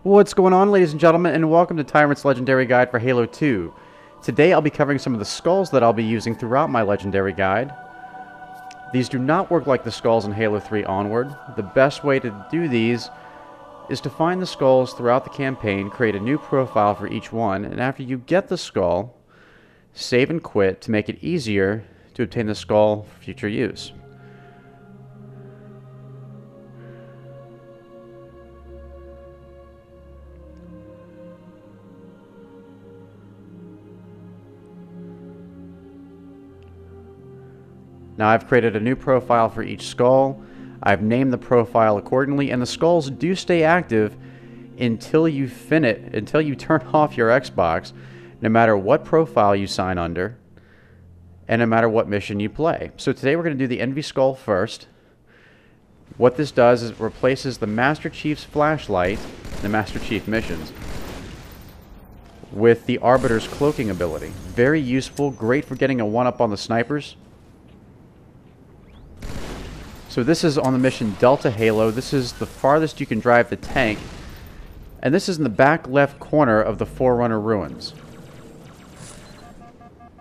What's going on, ladies and gentlemen, and welcome to Tyrant's Legendary Guide for Halo 2. Today I'll be covering some of the skulls that I'll be using throughout my Legendary Guide. These do not work like the skulls in Halo 3 onward. The best way to do these is to find the skulls throughout the campaign, create a new profile for each one, and after you get the skull, save and quit to make it easier to obtain the skull for future use. Now I've created a new profile for each skull. I've named the profile accordingly, and the skulls do stay active until you turn off your Xbox, no matter what profile you sign under, and no matter what mission you play. So today we're going to do the Envy Skull first. What this does is it replaces the Master Chief's flashlight, the Master Chief missions, with the Arbiter's cloaking ability. Very useful, great for getting a one-up on the snipers. So this is on the mission Delta Halo. This is the farthest you can drive the tank. And this is in the back left corner of the Forerunner ruins.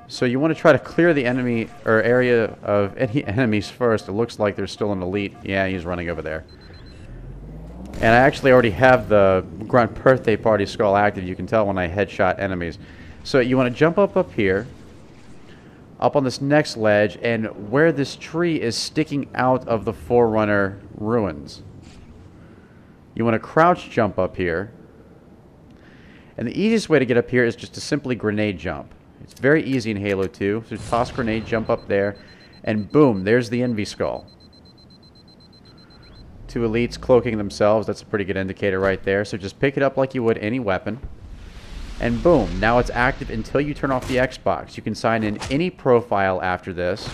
So you want to try to clear the enemy or area of any enemies first. It looks like there's still an elite. Yeah, he's running over there. And I actually already have the Grunt Birthday Party skull active. You can tell when I headshot enemies. So you want to jump up here, up on this next ledge, and where this tree is sticking out of the Forerunner ruins. You want to crouch jump up here. And the easiest way to get up here is just to simply grenade jump. It's very easy in Halo 2. So toss grenade, jump up there, and boom, there's the Envy Skull. Two elites cloaking themselves. That's a pretty good indicator right there. So just pick it up like you would any weapon. And boom, now it's active until you turn off the Xbox. You can sign in any profile after this,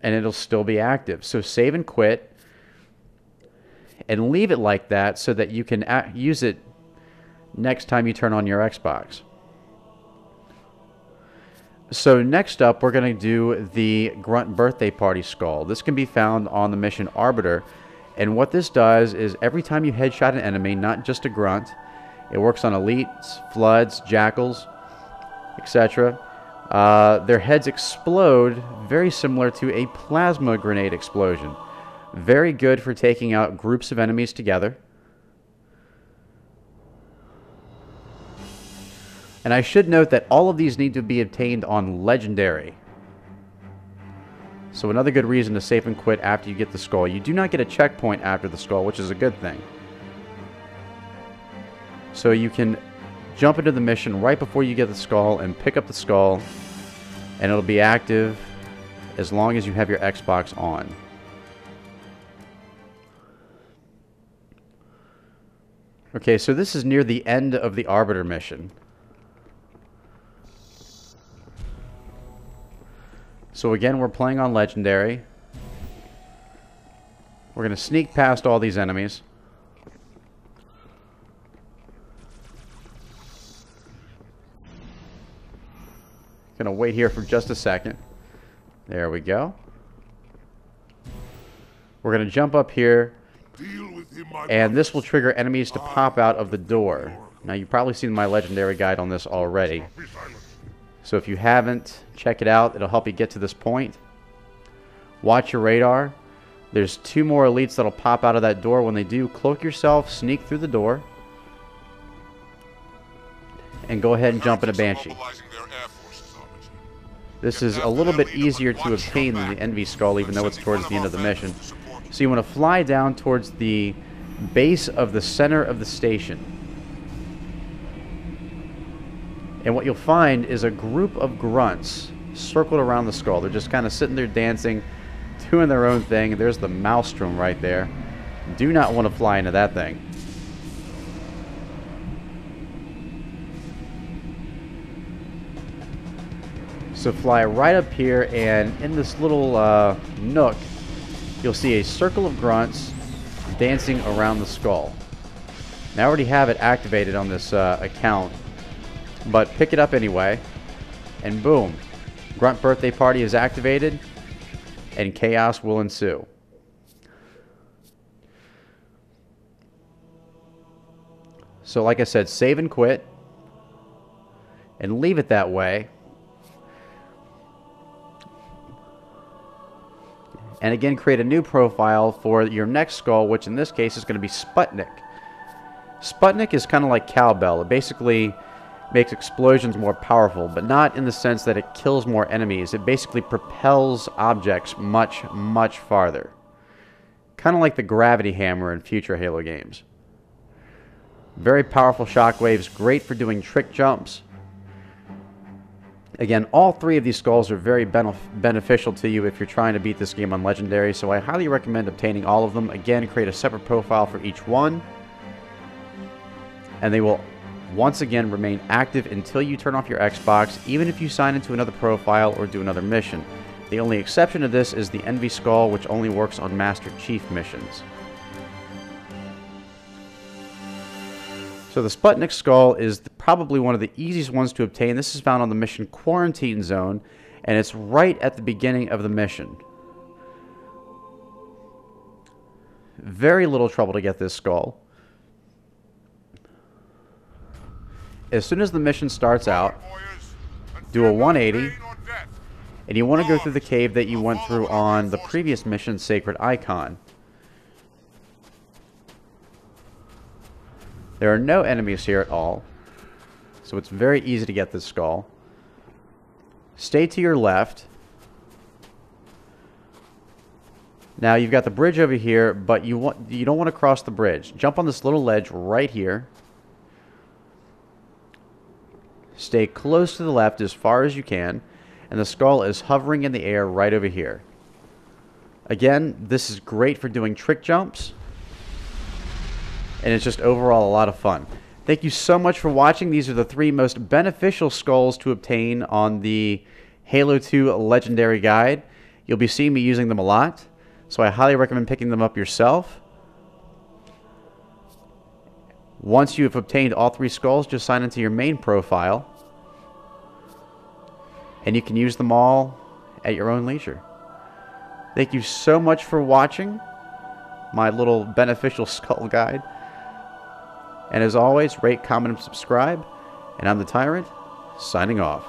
and it'll still be active. So save and quit, and leave it like that so that you can use it next time you turn on your Xbox. So next up, we're going to do the Grunt Birthday Party skull. This can be found on the mission Arbiter, and what this does is every time you headshot an enemy, not just a grunt, it works on elites, floods, jackals, etc. Their heads explode, very similar to a plasma grenade explosion. Very good for taking out groups of enemies together. And I should note that all of these need to be obtained on Legendary. So another good reason to save and quit after you get the skull. You do not get a checkpoint after the skull, which is a good thing. So you can jump into the mission right before you get the skull and pick up the skull, and it'll be active as long as you have your Xbox on. Okay, so this is near the end of the Arbiter mission. So again, we're playing on Legendary. We're going to sneak past all these enemies. Gonna wait here for just a second. There we go. We're gonna jump up here, and this will trigger enemies to pop out of the door. Now you've probably seen my Legendary Guide on this already. So if you haven't, check it out. It'll help you get to this point. Watch your radar. There's two more elites that'll pop out of that door. When they do, cloak yourself, sneak through the door, and go ahead and jump in a Banshee. This is a little bit easier to obtain than the Envy Skull, even though it's towards the end of the mission. So you want to fly down towards the base of the center of the station. And what you'll find is a group of grunts circled around the skull. They're just kind of sitting there dancing, doing their own thing. There's the Maelstrom right there. Do not want to fly into that thing. So fly right up here, and in this little nook, you'll see a circle of grunts dancing around the skull. Now I already have it activated on this account, but pick it up anyway, and boom, Grunt Birthday Party is activated, and chaos will ensue. So like I said, save and quit. And leave it that way. And again, create a new profile for your next skull, which in this case is going to be Sputnik. Sputnik is kind of like cowbell. It basically makes explosions more powerful, but not in the sense that it kills more enemies. It basically propels objects much, much farther. Kind of like the gravity hammer in future Halo games. Very powerful shockwaves, great for doing trick jumps. Again, all three of these skulls are very beneficial to you if you're trying to beat this game on Legendary, so I highly recommend obtaining all of them. Again, create a separate profile for each one, and they will once again remain active until you turn off your Xbox, even if you sign into another profile or do another mission. The only exception to this is the Envy Skull, which only works on Master Chief missions. So the Sputnik Skull is probably one of the easiest ones to obtain. This is found on the mission Quarantine Zone, and it's right at the beginning of the mission. Very little trouble to get this skull. As soon as the mission starts out, do a 180, and you want to go through the cave that you went through on the previous mission, Sacred Icon. There are no enemies here at all, so it's very easy to get this skull. Stay to your left. Now you've got the bridge over here, but you don't want to cross the bridge. Jump on this little ledge right here. Stay close to the left as far as you can, and the skull is hovering in the air right over here. Again, this is great for doing trick jumps, and it's just overall a lot of fun. Thank you so much for watching. These are the 3 most beneficial skulls to obtain on the Halo 2 Legendary Guide. You'll be seeing me using them a lot, so I highly recommend picking them up yourself. Once you have obtained all 3 skulls, just sign into your main profile, and you can use them all at your own leisure. Thank you so much for watching my little beneficial skull guide. And as always, rate, comment, and subscribe. And I'm the Tyrant, signing off.